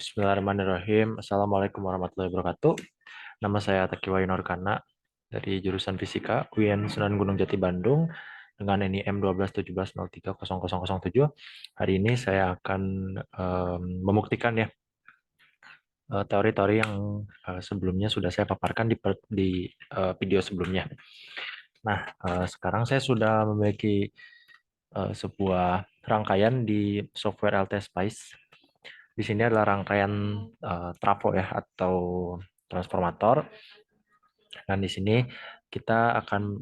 Bismillahirrahmanirrahim. Assalamualaikum warahmatullahi wabarakatuh. Nama saya Takiwa Yunarkana dari jurusan Fisika UIN Sunan Gunung Jati Bandung dengan NIM 1217030007. Hari ini saya akan membuktikan ya teori-teori yang sebelumnya sudah saya paparkan di video sebelumnya. Nah, sekarang saya sudah memiliki sebuah rangkaian di software LTS Spice. Di sini adalah rangkaian trafo ya atau transformator. Dan di sini kita akan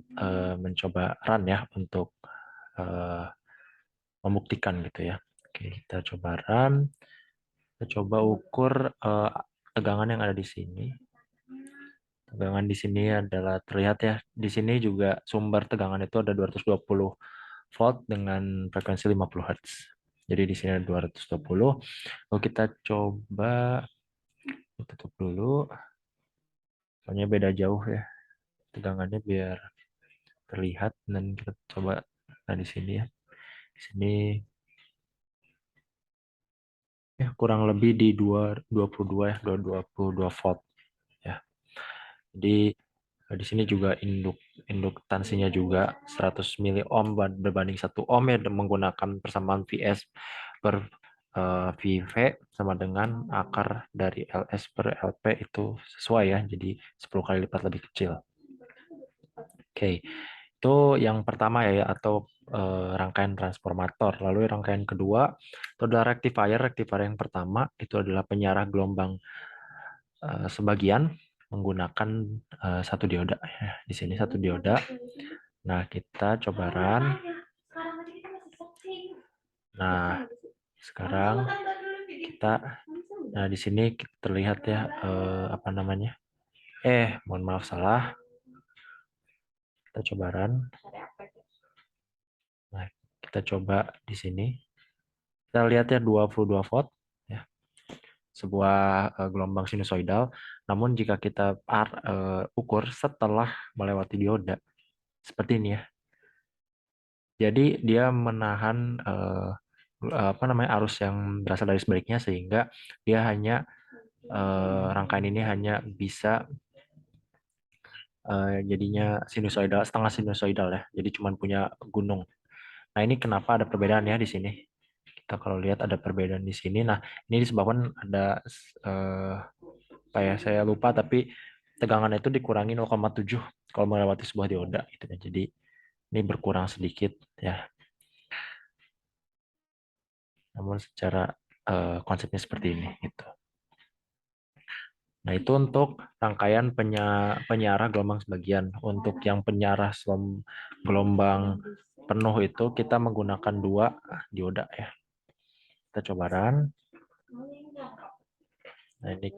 mencoba run ya untuk membuktikan gitu ya. Oke, kita coba run. Kita coba ukur tegangan yang ada di sini. Tegangan di sini adalah terlihat ya. Di sini juga sumber tegangan itu ada 220 volt dengan frekuensi 50 Hz. Jadi di sini ada 220. Lalu kita coba tutup dulu. Soalnya beda jauh ya tegangannya biar terlihat, dan kita coba di sini ya. Di sini ya kurang lebih di 22 ya, 22 volt ya. Jadi di sini juga induktansinya juga 100 mili ohm berbanding 1 ohm ya, menggunakan persamaan Vs per VV sama dengan akar dari LS per LP itu sesuai ya, jadi 10 kali lipat lebih kecil. Oke, itu yang pertama ya, atau rangkaian transformator. Lalu rangkaian kedua itu adalah rectifier. Rectifier yang pertama itu adalah penyarah gelombang sebagian menggunakan satu dioda. Ya. Di sini satu dioda. Nah, kita coba run. Nah, sekarang kita, nah di sini terlihat ya apa namanya? Mohon maaf salah. Kita coba run. Nah, kita coba di sini. Kita lihat ya 22 volt ya. Sebuah gelombang sinusoidal. Namun jika kita ukur setelah melewati dioda seperti ini ya. Jadi dia menahan apa namanya arus yang berasal dari sebaliknya, sehingga dia hanya rangkaian ini hanya bisa jadinya sinusoidal, setengah sinusoidal ya. Jadi cuma punya gunung. Nah, ini kenapa ada perbedaan ya di sini. Kita kalau lihat ada perbedaan di sini. Nah, ini disebabkan ada apa ya, saya lupa, tapi tegangan itu dikurangi 0,7 kalau melewati sebuah dioda gitu ya. Jadi ini berkurang sedikit ya. Namun secara konsepnya seperti ini gitu. Nah, itu untuk rangkaian penyarah gelombang sebagian. Untuk yang penyarah gelombang penuh itu kita menggunakan 2 dioda ya. Kita coba run. Nah, ini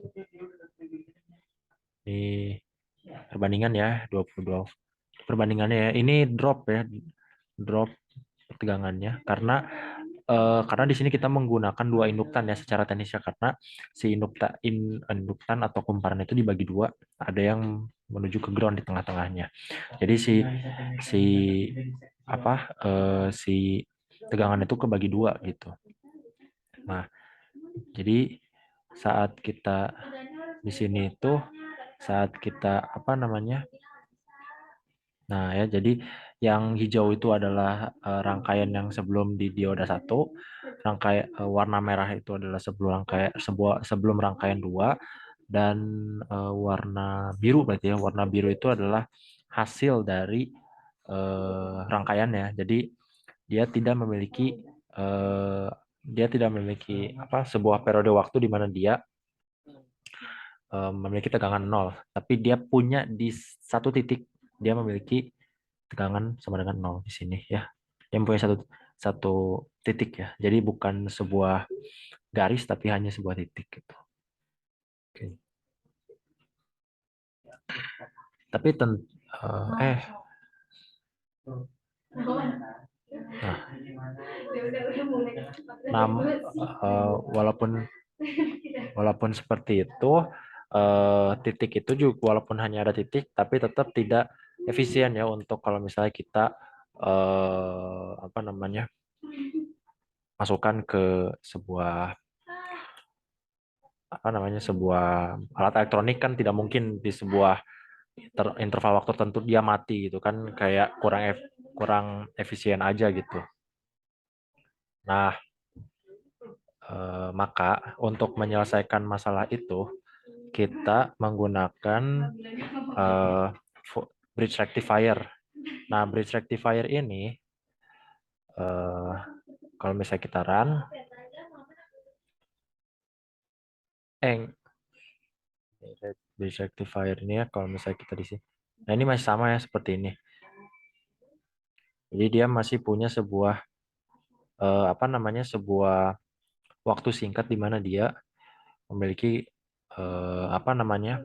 perbandingan ya, 22 perbandingannya ya. Ini drop ya. Drop tegangannya karena di sini kita menggunakan 2 induktan ya secara teknisnya, karena si induktan atau kumparan itu dibagi 2, ada yang menuju ke ground di tengah-tengahnya. Jadi si apa si tegangan itu kebagi 2 gitu. Nah, jadi saat kita di sini itu saat kita apa namanya, nah ya, jadi yang hijau itu adalah rangkaian yang sebelum di dioda 1, rangkaian warna merah itu adalah sebelum rangkaian 2, dan warna biru berarti ya, warna biru itu adalah hasil dari rangkaiannya. Jadi dia tidak memiliki eh, apa sebuah periode waktu di mana dia memiliki tegangan 0, tapi dia punya di satu titik dia memiliki tegangan sama dengan 0 di sini ya. Dia mempunyai satu satu titik ya. Jadi bukan sebuah garis tapi hanya sebuah titik gitu. Oke. Tapi nah, walaupun seperti itu, titik itu juga walaupun hanya ada titik, tapi tetap tidak efisien ya untuk kalau misalnya kita apa namanya masukkan ke sebuah apa namanya, sebuah alat elektronik kan tidak mungkin di sebuah interval waktu tertentu dia mati gitu kan, kayak kurang efisien aja gitu. Nah, maka untuk menyelesaikan masalah itu kita menggunakan eh, bridge rectifier. Nah, bridge rectifier ini eh, kalau misalnya kita run, eh bridge rectifier ini ya kalau misalnya kita di sini. Nah, ini masih sama ya seperti ini. Jadi dia masih punya sebuah apa namanya, sebuah waktu singkat di mana dia memiliki apa namanya,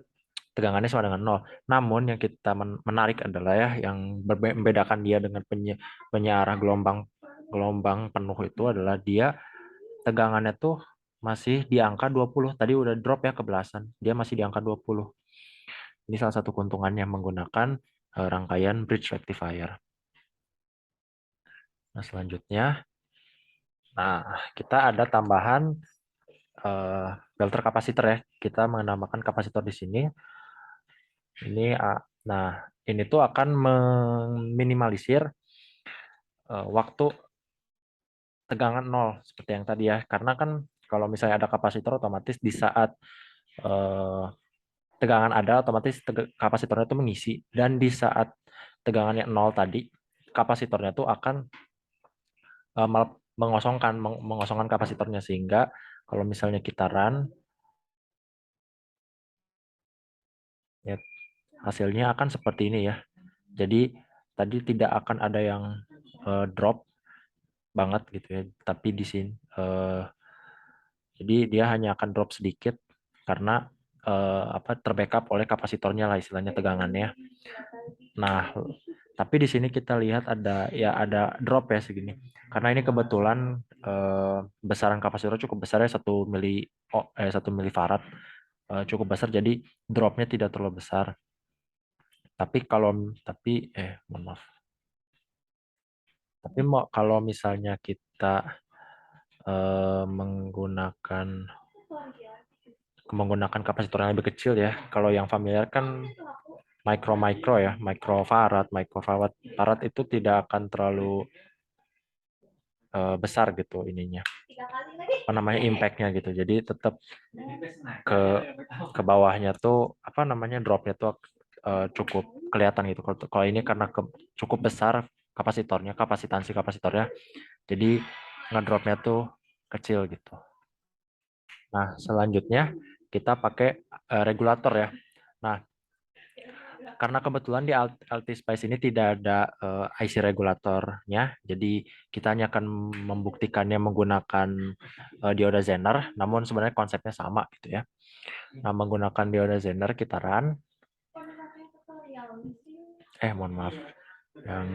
tegangannya sama dengan nol. Namun yang kita menarik adalah ya, yang membedakan dia dengan penyiarah gelombang gelombang penuh itu adalah dia tegangannya tuh masih di angka 20. Tadi udah drop ya ke belasan. Dia masih di angka 20. Ini salah satu keuntungannya menggunakan rangkaian bridge rectifier. Nah, selanjutnya, nah kita ada tambahan filter kapasitor ya. Kita menambahkan kapasitor di sini. Ini nah, ini tuh akan meminimalisir waktu tegangan nol seperti yang tadi ya. Karena kan kalau misalnya ada kapasitor, otomatis di saat eh, tegangan ada, otomatis kapasitornya itu mengisi, dan di saat tegangannya nol tadi, kapasitornya tuh akan mengosongkan kapasitornya, sehingga kalau misalnya kita run ya, hasilnya akan seperti ini ya. Jadi tadi tidak akan ada yang drop banget gitu ya, tapi di sini jadi dia hanya akan drop sedikit karena apa, terbackup oleh kapasitornya lah istilahnya tegangannya. Nah, tapi di sini kita lihat ada ya, ada drop ya segini. Karena ini kebetulan besaran kapasitor cukup besar ya, 1 milifarad, cukup besar, jadi dropnya tidak terlalu besar. Tapi kalau tapi mohon maaf. Tapi kalau misalnya kita menggunakan kapasitor yang lebih kecil ya. Kalau yang familiar kan micro ya, microfarad farad itu tidak akan terlalu besar gitu ininya, apa namanya, impactnya gitu. Jadi tetap ke bawahnya tuh apa namanya, dropnya tuh cukup kelihatan gitu. Kalau ini karena cukup besar kapasitornya, kapasitansi kapasitornya, jadi ngedropnya tuh kecil gitu. Nah, selanjutnya kita pakai regulator ya. Nah, karena kebetulan di Altis Spice ini tidak ada IC regulatornya, jadi kita hanya akan membuktikannya menggunakan dioda Zener, namun sebenarnya konsepnya sama gitu ya. Nah, menggunakan dioda Zener kita run. Mohon maaf, yang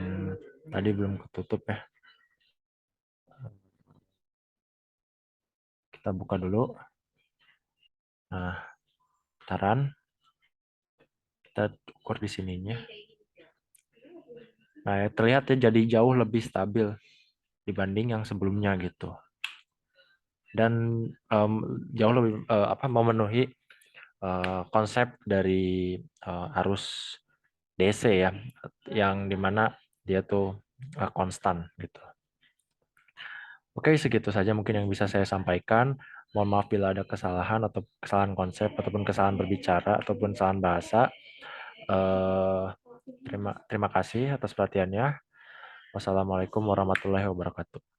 tadi belum ketutup ya. Kita buka dulu. Nah, kita run. Kita ukur di sininya. Nah, terlihat ya, jadi jauh lebih stabil dibanding yang sebelumnya gitu. Dan jauh lebih apa, memenuhi konsep dari arus DC ya, yang dimana dia tuh konstan gitu. Oke, segitu saja mungkin yang bisa saya sampaikan. Mohon maaf bila ada kesalahan atau kesalahan konsep ataupun kesalahan berbicara ataupun kesalahan bahasa. Eh, terima kasih atas perhatiannya. Wassalamualaikum warahmatullahi wabarakatuh.